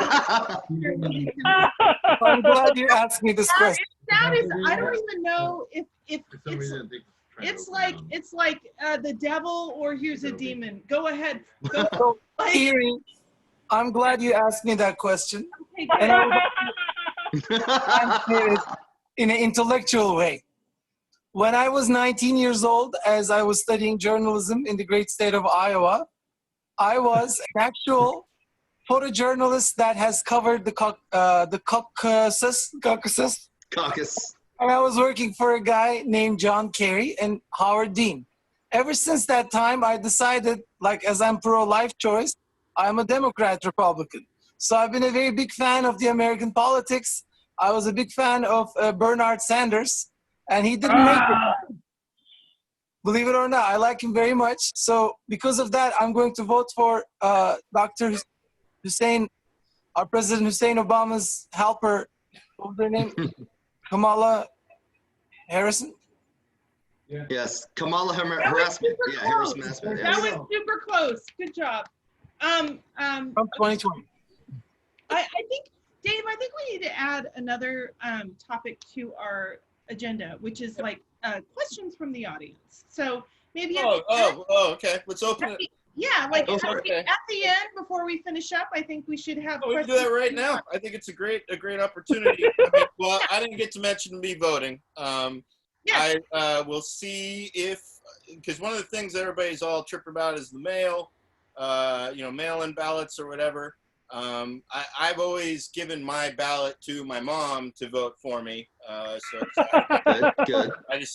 I'm glad you asked me this question. That is, I don't even know if it's like the devil or here's a demon. Go ahead. Go. So, Like, Eerie, I'm glad you asked me that question. okay, And I would answer it in an intellectual way. When I was 19 years old, as I was studying journalism in the great state of Iowa, I was an actual photojournalist that has covered the Caucasus. Caucus. And I was working for a guy named John Kerry and Howard Dean. Ever since that time, I decided, like, as I'm pro-life choice, I'm a Democrat Republican. So I've been a very big fan of the American politics. I was a big fan of Bernard Sanders, and he didn't make it. Believe it or not, I like him very much. So because of that, I'm going to vote for Dr. Hussein, our President Hussein Obama's helper. What was their name? Kamala Harrison? Yes, Kamala harassment. Yeah, harassment. that Yes. was super close. Good job. From 2020. I think, Dave, I think we need to add another topic to our agenda, which is like questions from the audience. So maybe Okay. Let's open it. yeah, like Go at for it. the end, before we finish up, I think we should have We can do that right now. I think it's a great opportunity. Well, I didn't get to mention me voting. Yes. I will see if, because one of the things everybody's all tripping about is the mail, mail-in ballots or whatever. I've always given my ballot to my mom to vote for me. Good.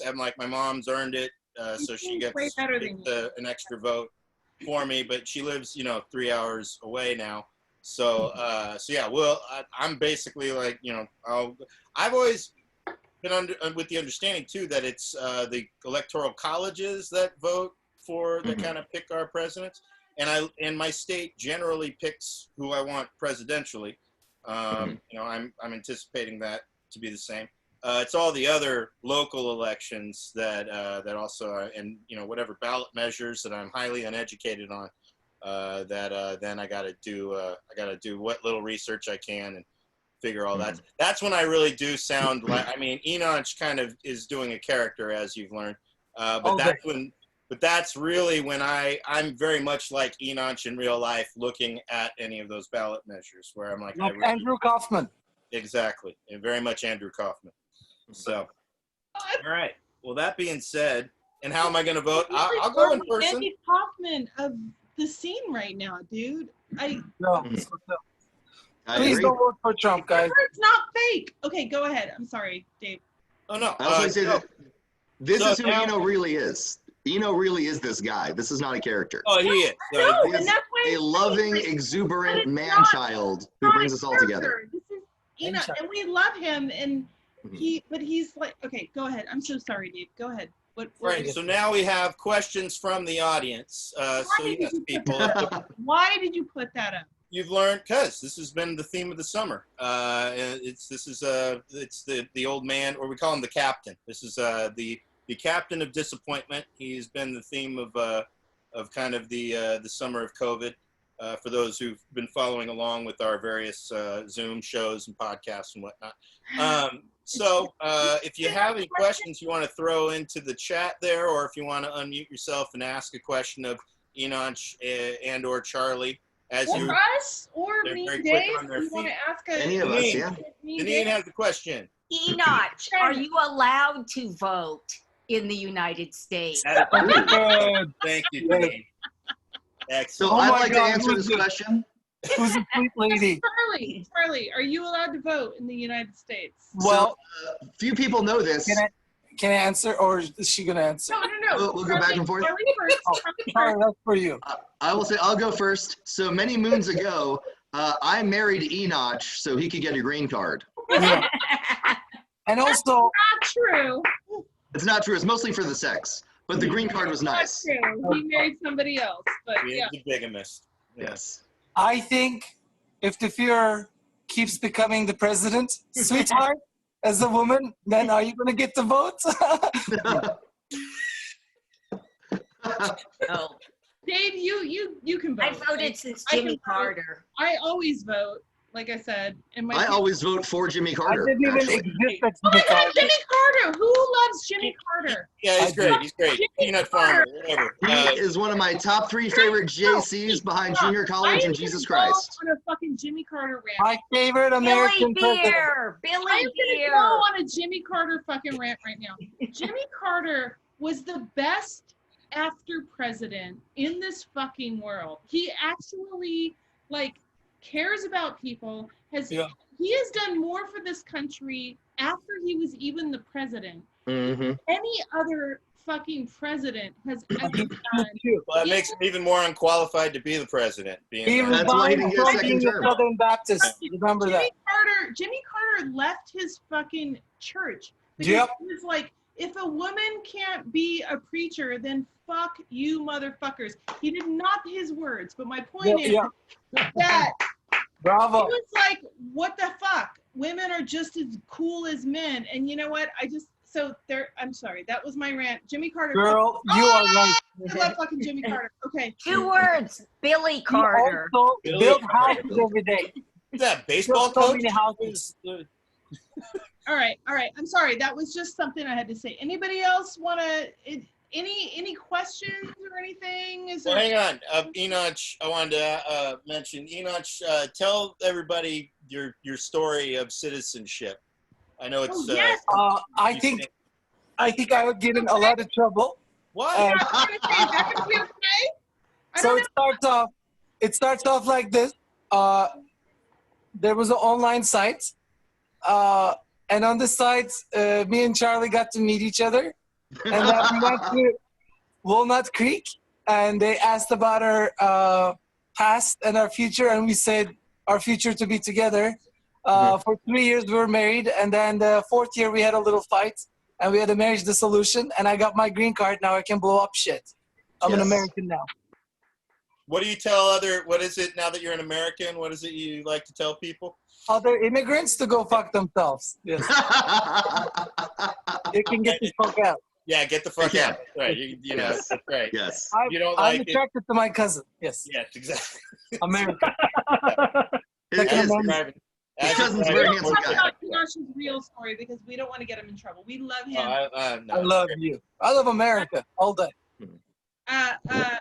I'm like, my mom's earned it, so she gets Way better than you. an extra vote for me. But she lives, 3 hours away now. So yeah. Well, I'm basically like, I've always with the understanding too that it's the electoral colleges that vote for that kind of pick our presidents, and my state generally picks who I want presidentially. I'm anticipating that to be the same. It's all the other local elections that also are, and whatever ballot measures that I'm highly uneducated on. Then I got to do what little research I can and figure all that. That's when I really do sound like. I mean, Inanc kind of is doing a character, as you've learned, but that's really when I'm very much like Inanc in real life, looking at any of those ballot measures, where I'm like Andrew Kaufman. Exactly, and very much Andrew Kaufman. So, all right. Well, that being said, and how am I going to vote? I'll go in person. Andy Kaufman of the scene right now, dude. No. Please don't vote for Trump, guys. It's not fake. Okay, go ahead. I'm sorry, Dave. Oh no. I was going to say that this is who Ino really is. Ino really is this guy. This is not a character. Oh, he is. No, He is and that's why a loving, exuberant man-child who brings us all together. This is Ino, and we love him, and he's like, okay, go ahead. I'm so sorry, Dave. Go ahead. Right. So now we have questions from the audience. So yes, people. Why did you put that up? You've learned because this has been the theme of the summer. It's the old man, or we call him the captain. This is the captain of disappointment. He's been the theme of kind of the summer of COVID. For those who've been following along with our various Zoom shows and podcasts and whatnot. So if you have any questions you want to throw into the chat there, or if you want to unmute yourself and ask a question of Inanc and or Charlie, or us, or me, Dave, you want to ask any of us, yeah. Janine has a question. Inanc, are you allowed to vote in the United States? Thank you, Janine. So I'd like to answer this question. Who's a sweet lady? Charlie, are you allowed to vote in the United States? Well, few people know this. Can I answer, or is she gonna answer? No. We'll go back and forth. Sorry, that's for you. I will say I'll go first. So many moons ago, I married Inanc so he could get a green card. Yeah. And also, not true. It's not true. It's mostly for the sex, but the green card was nice. Not true. He married somebody else, but yeah. The bigamist. Yes. I think if the Führer keeps becoming the president, sweetheart, as a woman, then are you going to get the vote? No. Dave, you can vote. I voted since Jimmy Carter. I always vote, like I said. I always vote for Jimmy Carter. I didn't even exist at Jimmy Carter. Jimmy Carter! Who loves Jimmy Carter? Yeah, he's great. He's great. Peanut farmer, whatever. He is one of my top 3 favorite JCs behind junior college and Jesus Christ. On a fucking Jimmy Carter rant. My favorite American president. Billy I'm gonna Beer. go on a Jimmy Carter fucking rant right now. Jimmy Carter was the best after president in this fucking world. He actually cares about people. He has done more for this country after he was even the president. Any other fucking president has ever done. Well, that makes him even more unqualified to be the president. That's why he didn't get a second term. Southern Baptist. Remember that. Jimmy Carter left his fucking church. Yep. He was like, if a woman can't be a preacher, then fuck you motherfuckers. He did not his words, but my point is that Bravo. he was like, what the fuck? Women are just as cool as men. And you know what? I'm sorry. That was my rant. Jimmy Carter. Girl, you are right. I love fucking Jimmy Carter. Okay. 2 words. Billy Carter. He also built houses every day. Is that baseball so coach? many houses. All right. I'm sorry. That was just something I had to say. Anybody else want to? Any questions or anything? Well, hang on, Inanc. I wanted to mention Inanc. Tell everybody your story of citizenship. I know it's. Yes. I think I would get in a lot of trouble. What? That would be okay? So it starts off like this. There was an online site, and on the site, me and Charlie got to meet each other. And we went to Walnut Creek, and they asked about our past and our future, and we said our future to be together. For 3 years we were married, and then the 4th year we had a little fight, and we had a marriage dissolution, and I got my green card. Now I can blow up shit. I'm an Yes. American now. What do you tell what is it now that you're an American? What is it you like to tell people? Other immigrants to go fuck themselves. Yes. You can get the fuck out. Yeah, get the fuck out. Right. You know, Yes. that's right. Yes. You don't I'm like it. attracted to my cousin. Yes. Yes, exactly. American. His As a cousin's driver- very Don't handsome talk guy. about Josh's real story because we don't want to get him in trouble. We love him. No, I love you. I love America all day. Anything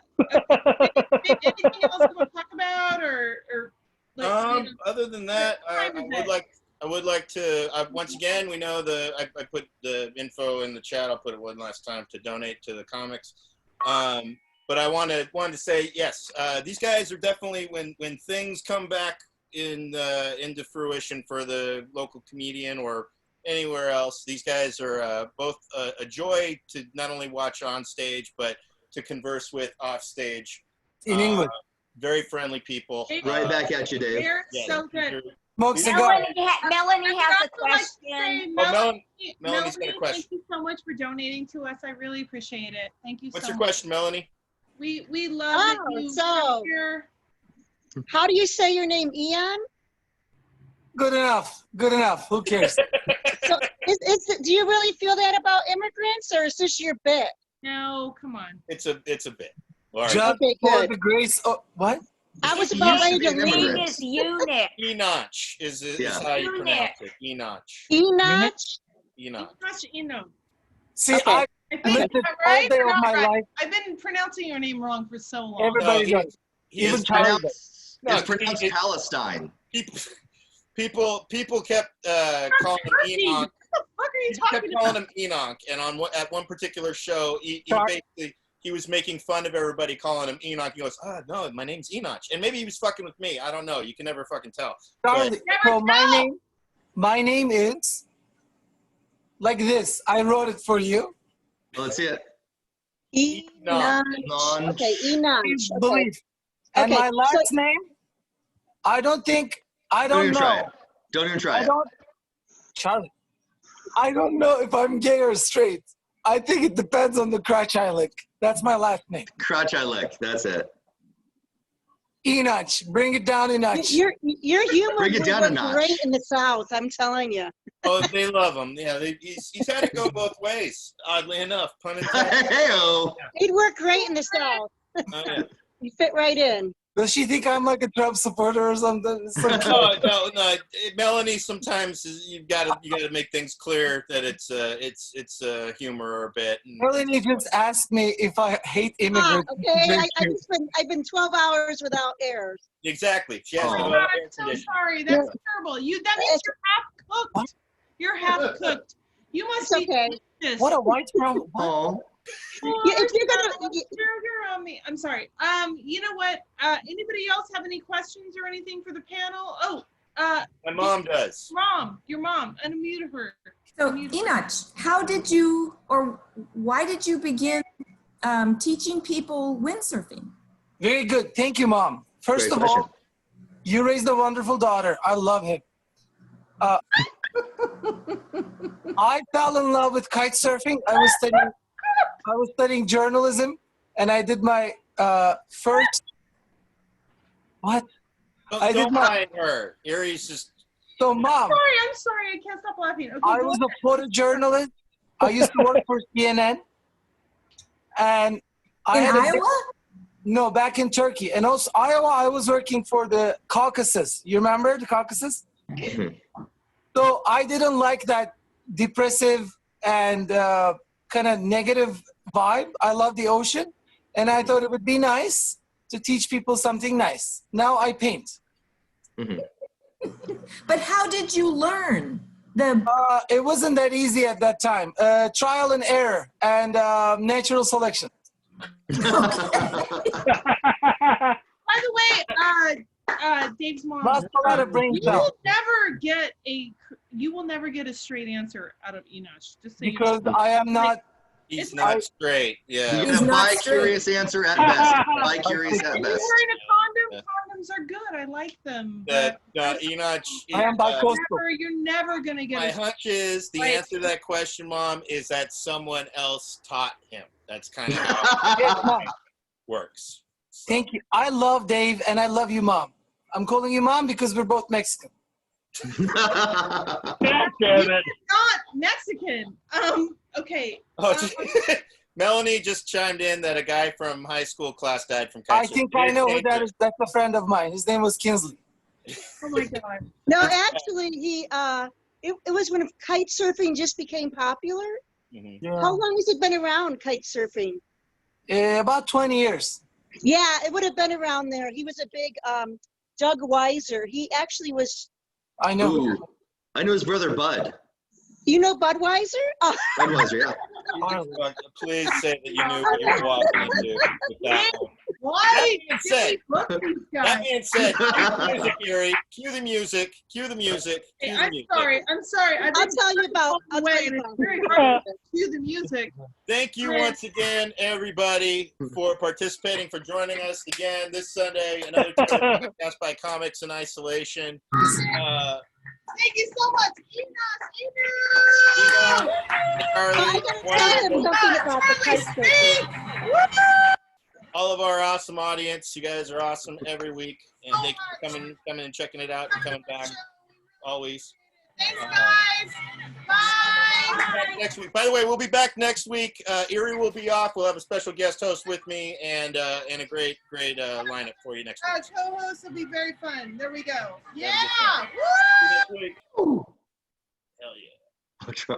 else you want to talk about, or like, Other than that, I Time would like to. Once again, we know I put the info in the chat. I'll put it one last time to donate to the comics. But I wanted to say yes. These guys are definitely when things come back into fruition for the local comedian or anywhere else. These guys are both a joy to not only watch on stage but to converse with off stage. In England. Very friendly people. Right back at you, Dave. they're so good. Smoke cigar. Melanie has a I'd also like to say, question. Melanie's got a question. Thank you so much for donating to us. I really appreciate it. Thank you What's so your much. question, Melanie? We love that you so- here. How do you say your name, Ian? Good enough. Good enough. Who cares? So, do you really feel that about immigrants, or is this your bit? No, come on. It's a bit. All right. Just Okay, for good. the grace of what? I was about ready to Usually leave. Name immigrants. is Enoch. Enoch is Yeah. how you Enoch. pronounce it. Enoch. Enoch? Enoch. Gosh, Ino. See, Okay. I I think lived I'm it all right day or of not my right? life. I've been pronouncing your name wrong for so long. Everybody No, does. he Even is Charlie pronounced- does. No, It's pronounced it- Palestine. people kept calling him Enoch. What the fuck are you People kept talking calling about? him Enoch, and at one particular show, he Sorry. basically he was making fun of everybody calling him Enoch. He goes, "Oh no, my name's Enoch," and maybe he was fucking with me. I don't know. You can never fucking tell. Charlie, so my name is like this. I wrote it for you. Let's see it. Enoch. Non. Okay, Enoch. Please Okay. believe. And Okay, my last name, I don't Don't even try know. it. Don't even try I it. don't, Charlie, I don't know if I'm gay or straight. I think it depends on the crotch I lick. That's my last name. Crotch I lick. That's it. Enoch. Bring it down a notch. Your humor Bring it down a was notch. great in the South, I'm telling you. Oh, they love him. Yeah, he's had it go both ways. Oddly enough, pun intended. Hey-o. He'd work great in the South. Oh, yeah. You fit right in. Does she think I'm like a Trump supporter or something? No. Melanie, sometimes you gotta make things clear that it's humor or a bit. Melanie just asked me if I hate immigrants. Okay, I've been 12 hours without air. Exactly. She has Oh. no God, air I'm so conditioning. sorry. That's terrible. That means you're half cooked. What? You're half cooked. You must It's be okay. delicious. What a white problem. Oh. Oh, Yeah, if you're gonna- sugar on me. I'm sorry. You know what? Anybody else have any questions or anything for the panel? Oh, My mom does. your mom. Unmute her. So Enoch, how did you, or why did you begin teaching people windsurfing? Very good. Thank you, Mom. First Great of question. all, you raised a wonderful daughter. I love him. I fell in love with kite surfing. I was studying journalism, and I did my first. What? I did Don't my. mind her. Erie's just. So, Mom, I'm sorry. I can't stop laughing. Okay, I go was ahead. a photojournalist. I used to work for CNN, and I In had a Iowa? No, back in Turkey. And also Iowa, I was working for the Caucasus. You remember the Caucasus? So I didn't like that depressive and kind of negative vibe. I love the ocean. And I thought it would be nice to teach people something nice. Now I paint. But how did you learn? It wasn't that easy at that time. Trial and error and natural selection. By the way, Dave's mom. Lost a lot of brain You cells. will never get a straight answer out of Enoch. Just so you Because know. I am not. He's not straight. You Yeah. get He's a not bi-curious answer at best. Bi-curious at Are you best. wearing a condom? Yeah. Condom boredoms are good. I like them. That But Inanc, I am bi-coastal. you're never gonna get my a hunch is the Like- answer to that question, Mom, is that someone else taught him. That's kind of Yes, how Mom. it works. So, Thank you. I love Dave and I love you, Mom. I'm calling you Mom because we're both Mexican. God damn it. not Mexican. Okay. Oh, Melanie just chimed in that a guy from high school class died from I cancer. think I know who that is. That's a friend of mine. His name was Kinsley. Oh my God. No, actually, it was when kite surfing just became popular. Mhm. Yeah. How long has it been around, kite surfing? About 20 years. Yeah, it would have been around there. He was a big Doug Weiser. He actually was. I know. Ooh, I know his brother Bud. You know Budweiser? Oh, Budweiser, yeah. Please say that you knew what you were walking into with that one. Why? That being said, Book these that guys. being said, cue the music, Eerie. Cue the music. Cue the music. Hey, Cue the I'm music. sorry. I'm sorry. I'll tell you about. I'll tell you It's about. very hard to cue the music. Thank you once again, everybody, for participating, for joining us again this Sunday. Another podcast by Comics in Isolation. Thank you so much, Ina, I Charlie, gotta tell him something about the kite surfing. all of our awesome audience. You guys are awesome every week, and thank you for coming and checking it out and coming back always. Thanks, guys. Bye. Back next week. By the way, we'll be back next week. Eerie will be off. We'll have a special guest host with me and a great lineup for you next week. Co-hosts will be very fun. There we go. Yeah. Next week. Woo! Hell yeah. I'll try.